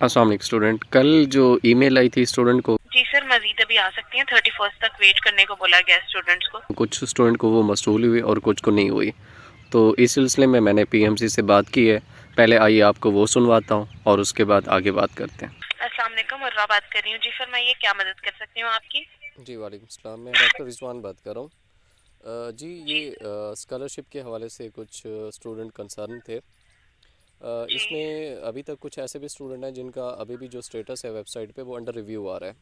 अस्सलाम वालेकुम स्टूडेंट, कल जो ईमेल आई थी स्टूडेंट को, जी सर, मजीद अभी आ सकती हैं। 31 तक वेट करने को बोला गया स्टूडेंट्स को। कुछ स्टूडेंट को वो मसूल हुई और कुछ को नहीं हुई। तो इस सिलसिले में मैंने पीएमसी से बात की है। पहले आइए आपको वो सुनवाता हूँ और उसके बाद आगे बात करते हैं। अस्सलाम वालेकुम, मुर्रा बात कर रही हूँ। जी फरमाइए, क्या मदद कर सकती हूँ आपकी? जी वालेकुम सलाम, मैं डॉक्टर रिजवान बात कर रहा हूँ। जी जी ये स्कॉलरशिप के हवाले से कुछ स्टूडेंट कंसर्न थे। जी इसमें अभी तक कुछ ऐसे भी स्टूडेंट हैं जिनका अभी भी जो स्टेटस है वेबसाइट पे वो अंडर रिव्यू आ रहा है,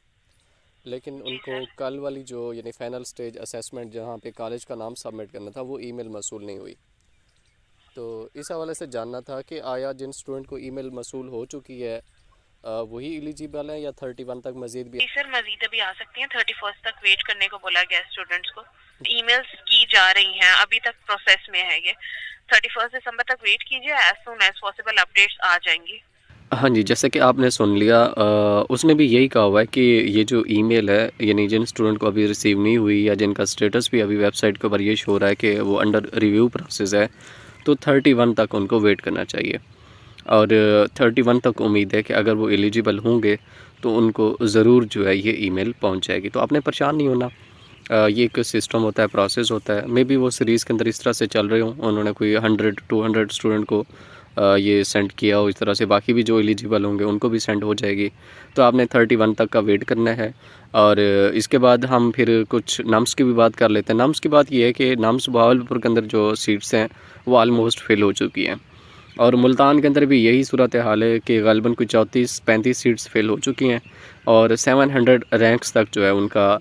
लेकिन जी उनको सर। कल वाली जो यानी फाइनल स्टेज असेसमेंट जहाँ पे कॉलेज का नाम सबमिट करना था वो ईमेल मसूल नहीं हुई। तो इस हवाले से जानना था कि आया जिन स्टूडेंट को ईमेल मसूल हो चुकी है वही एलिजिबल है या 31 तक मज़ीद भी। जी सर, मजीद अभी आ सकती हैं। 31 तक वेट करने को बोला गया स्टूडेंट्स को। ईमेल्स की जा रही हैं, अभी तक प्रोसेस में है ये। 31 दिसंबर तक वेट कीजिए, as soon as possible updates आ जाएंगी। हाँ जी, जैसे कि आपने सुन लिया, उसने भी यही कहा हुआ है कि ये जो ईमेल है यानी जिन स्टूडेंट को अभी रिसीव नहीं हुई या जिनका स्टेटस भी अभी वेबसाइट के ऊपर ये शो हो रहा है कि वो अंडर रिव्यू प्रोसेस है, तो 31 तक उनको वेट करना चाहिए। और 31 तक उम्मीद है कि अगर वो एलिजिबल होंगे तो उनको ज़रूर जो है ये ईमेल पहुंच जाएगी। तो आपने परेशान नहीं होना। ये एक सिस्टम होता है, प्रोसेस होता है। मे बी वो सीरीज़ के अंदर इस तरह से चल रहे हों, उन्होंने कोई 100-200 स्टूडेंट को ये सेंड किया हो, इस तरह से बाकी भी जो एलिजिबल होंगे उनको भी सेंड हो जाएगी। तो आपने 31 तक का वेट करना है। और इसके बाद हम फिर कुछ नम्स की भी बात कर लेते हैं। नम्स की बात ये है कि नम्स बहावलपुर के अंदर जो सीट्स हैं वो आलमोस्ट फिल हो चुकी हैं, और मुल्तान के अंदर भी यही सूरत हाल है कि ग़ालिबन कोई 34-35 सीट्स फेल हो चुकी हैं और 700 रैंक्स तक जो है उनका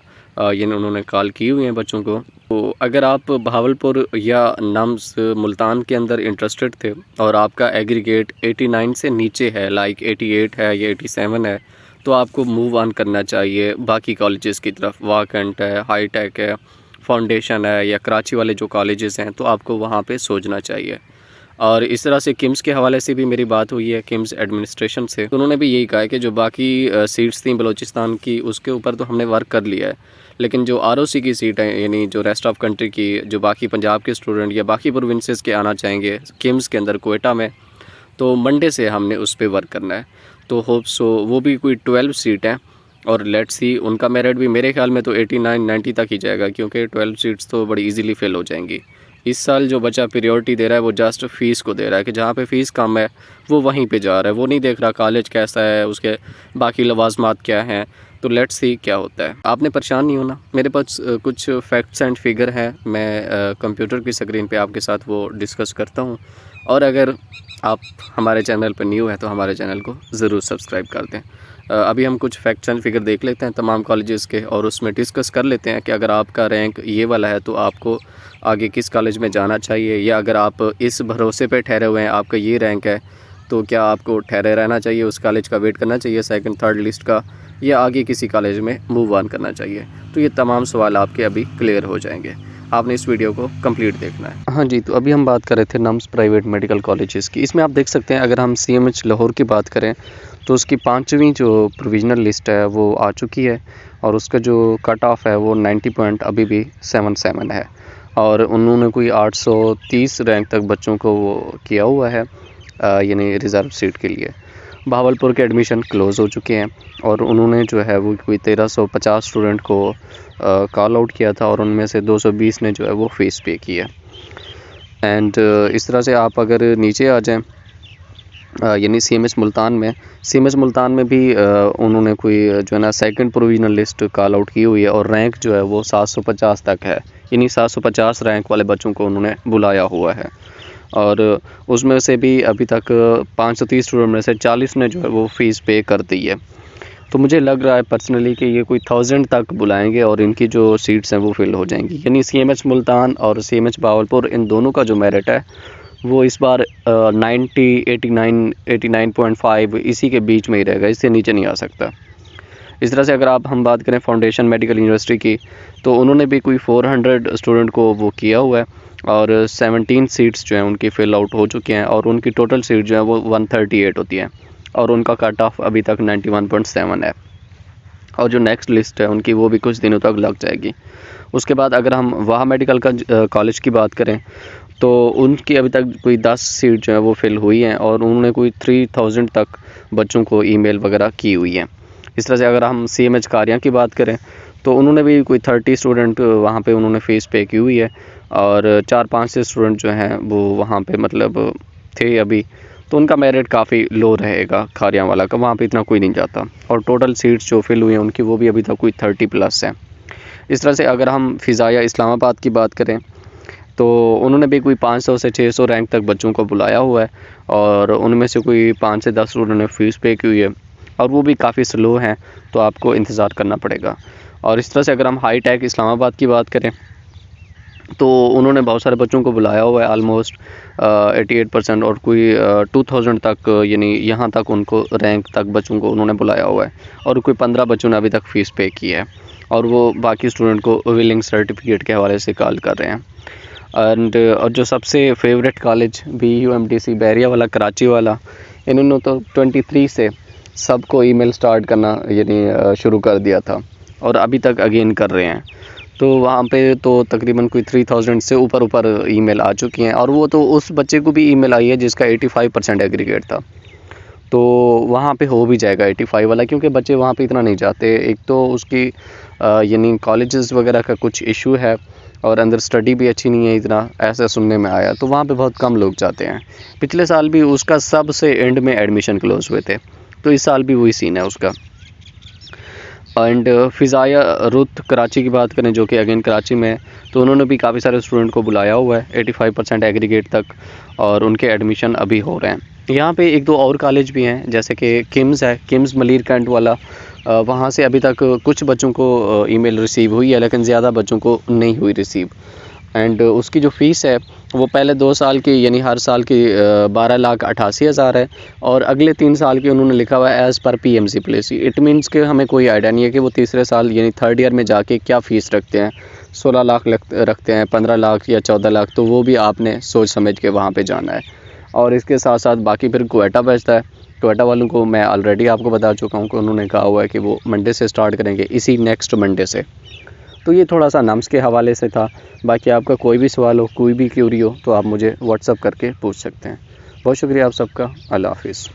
ये उन्होंने कॉल की हुई हैं बच्चों को। तो अगर आप बहावलपुर या नम्स मुल्तान के अंदर इंटरेस्टेड थे और आपका एग्रीगेट 89 से नीचे है, लाइक 88 है या 87 है, तो आपको मूव ऑन करना चाहिए बाकी कॉलेजेस की तरफ। वाकंट है, हाई टेक है, फाउंडेशन है या कराची वाले जो कॉलेजेस हैं, तो आपको वहाँ पे सोचना चाहिए। और इस तरह से किम्स के हवाले से भी मेरी बात हुई है किम्स एडमिनिस्ट्रेशन से, तो उन्होंने भी यही कहा है कि जो बाकी सीट्स थी बलूचिस्तान की उसके ऊपर तो हमने वर्क कर लिया है, लेकिन जो आरओसी की सीट है यानी जो रेस्ट ऑफ कंट्री की जो बाकी पंजाब के स्टूडेंट या बाकी प्रोविंसेस के आना चाहेंगे किम्स के अंदर कोयटा में, तो मंडे से हमने उस पर वर्क करना है। तो होप सो वो भी कोई 12 सीट हैं और लेट्स सी उनका मेरिट भी मेरे ख्याल में तो 89-90 तक ही जाएगा, क्योंकि 12 सीट्स तो बड़ी इजीली फिल हो जाएंगी। इस साल जो बच्चा प्रायोरिटी दे रहा है वो जस्ट फ़ीस को दे रहा है कि जहाँ पे फ़ीस कम है वो वहीं पे जा रहा है, वो नहीं देख रहा कॉलेज कैसा है, उसके बाकी लवाजमात क्या हैं। तो लेट्स सी क्या होता है। आपने परेशान नहीं होना, मेरे पास कुछ फैक्ट्स एंड फिगर हैं, मैं कंप्यूटर की स्क्रीन पे आपके साथ वो डिस्कस करता हूँ। और अगर आप हमारे चैनल पर न्यू है तो हमारे चैनल को ज़रूर सब्सक्राइब कर दें। अभी हम कुछ फैक्ट्स एंड फिगर देख लेते हैं तमाम कॉलेजेस के और उसमें डिस्कस कर लेते हैं कि अगर आपका रैंक ये वाला है तो आपको आगे किस कॉलेज में जाना चाहिए, या अगर आप इस भरोसे पे ठहरे हुए हैं आपका ये रैंक है तो क्या आपको ठहरे रहना चाहिए, उस कॉलेज का वेट करना चाहिए सेकंड थर्ड लिस्ट का, या आगे किसी कॉलेज में मूव ऑन करना चाहिए। तो ये तमाम सवाल आपके अभी क्लियर हो जाएंगे। आपने इस वीडियो को कंप्लीट देखना है। हाँ जी, तो अभी हम बात कर रहे थे नम्स प्राइवेट मेडिकल कॉलेजेस की। इसमें आप देख सकते हैं अगर हम CMH लाहौर की बात करें तो उसकी 5वीं जो प्रोविज़नल लिस्ट है वो आ चुकी है और उसका जो कट ऑफ है वो 90 पॉइंट अभी भी 77 है, और उन्होंने कोई 830 रैंक तक बच्चों को वो किया हुआ है यानी रिज़र्व सीट के लिए। बहावलपुर के एडमिशन क्लोज़ हो चुके हैं और उन्होंने जो है वो कोई 1350 स्टूडेंट को कॉल आउट किया था और उनमें से 220 ने जो है वो फ़ीस पे की है। एंड इस तरह से आप अगर नीचे आ जाएं यानी CMH मुल्तान में भी उन्होंने कोई जो है ना second provisional list call out की हुई है और रैंक जो है वो 750 तक है, यानी 750 रैंक वाले बच्चों को उन्होंने बुलाया हुआ है। और उसमें से भी अभी तक 530 स्टूडेंट में से 40 ने जो है वो फ़ीस पे कर दी है। तो मुझे लग रहा है पर्सनली कि ये कोई 1000 तक बुलाएंगे और इनकी जो सीट्स हैं वो फिल हो जाएंगी, यानी CMH मुल्तान और CMH बहावलपुर इन दोनों का जो मेरिट है वो इस बार 90, 89, 89.5 इसी के बीच में ही रहेगा, इससे नीचे नहीं आ सकता। इस तरह से अगर हम बात करें फाउंडेशन मेडिकल यूनिवर्सिटी की, तो उन्होंने भी कोई 400 स्टूडेंट को वो किया हुआ है और 17 सीट्स जो हैं उनकी फ़िल आउट हो चुकी हैं और उनकी टोटल सीट जो है वो 138 होती हैं और उनका कट ऑफ अभी तक 91.7 है। और जो नेक्स्ट लिस्ट है उनकी वो भी कुछ दिनों तक लग जाएगी। उसके बाद अगर हम वाह मेडिकल कॉलेज की बात करें तो उनकी अभी तक कोई 10 सीट जो है वो फिल हुई हैं और उन्होंने कोई 3000 तक बच्चों को ईमेल वगैरह की हुई है। इस तरह से अगर हम CMH कारियाँ की बात करें तो उन्होंने भी कोई 30 स्टूडेंट वहाँ पे उन्होंने फ़ीस पे की हुई है और 4-5 से स्टूडेंट जो हैं वो वहाँ पे मतलब थे अभी, तो उनका मेरिट काफ़ी लो रहेगा खारियाँ वाला का, वहाँ पे इतना कोई नहीं जाता और टोटल सीट्स जो फिल हुई हैं उनकी वो भी अभी तक कोई 30+ है। इस तरह से अगर हम फ़िज़ाया इस्लामाबाद की बात करें तो उन्होंने भी कोई 500 से 600 रैंक तक बच्चों को बुलाया हुआ है और उनमें से कोई 5 से 10 उन्होंने फ़ीस पे की हुई है और वो भी काफ़ी स्लो हैं, तो आपको इंतज़ार करना पड़ेगा। और इस तरह से अगर हम हाई टेक इस्लामाबाद की बात करें तो उन्होंने बहुत सारे बच्चों को बुलाया हुआ है ऑलमोस्ट 88% और कोई 2000 तक, यानी यहाँ तक उनको रैंक तक बच्चों को उन्होंने बुलाया हुआ है और कोई 15 बच्चों ने अभी तक फ़ीस पे की है और वो बाकी स्टूडेंट को विलिंग सर्टिफिकेट के हवाले से कॉल कर रहे हैं। और जो सबसे फेवरेट कॉलेज BUMTC बैरिया वाला, कराची वाला, इन्होंने तो 23 से सबको ईमेल स्टार्ट करना यानी शुरू कर दिया था और अभी तक अगेन कर रहे हैं। तो वहाँ पे तो तकरीबन कोई 3000 से ऊपर ईमेल आ चुकी हैं और वो तो उस बच्चे को भी ईमेल आई है जिसका 85% एग्रीगेट था। तो वहाँ पे हो भी जाएगा 85 वाला, क्योंकि बच्चे वहाँ पे इतना नहीं जाते। एक तो उसकी यानी कॉलेजेस वगैरह का कुछ इशू है और अंदर स्टडी भी अच्छी नहीं है इतना, ऐसा सुनने में आया, तो वहाँ पे बहुत कम लोग जाते हैं। पिछले साल भी उसका सबसे एंड में एडमिशन क्लोज हुए थे, तो इस साल भी वही सीन है उसका। एंड फ़िज़ाया रुत कराची की बात करें जो कि अगेन कराची में है, तो उन्होंने भी काफ़ी सारे स्टूडेंट को बुलाया हुआ है 85% एग्रीगेट तक और उनके एडमिशन अभी हो रहे हैं। यहाँ पे एक दो और कॉलेज भी हैं जैसे कि किम्स है, किम्स मलीर कैंट वाला, वहाँ से अभी तक कुछ बच्चों को ईमेल रिसीव हुई है लेकिन ज़्यादा बच्चों को नहीं हुई रिसीव। एंड उसकी जो फ़ीस है वो पहले 2 साल की यानी हर साल की 12,88,000 है और अगले 3 साल की उन्होंने लिखा हुआ है as per PMC policy. It means कि हमें कोई आइडिया नहीं है कि वो तीसरे साल यानी थर्ड ईयर में जाके क्या फ़ीस रखते हैं, 16 लाख रखते हैं, 15 लाख या 14 लाख, तो वो भी आपने सोच समझ के वहाँ पे जाना है। और इसके साथ साथ बाकी फिर क्वेटा बचता है। क्वेटा वालों को मैं ऑलरेडी आपको बता चुका हूँ कि उन्होंने कहा हुआ है कि वो मंडे से स्टार्ट करेंगे, इसी नेक्स्ट मंडे से। तो ये थोड़ा सा नम्स के हवाले से था। बाकी आपका कोई भी सवाल हो, कोई भी क्यूरी हो, तो आप मुझे व्हाट्सअप करके पूछ सकते हैं। बहुत शुक्रिया आप सबका। अल्लाह हाफ़िज़।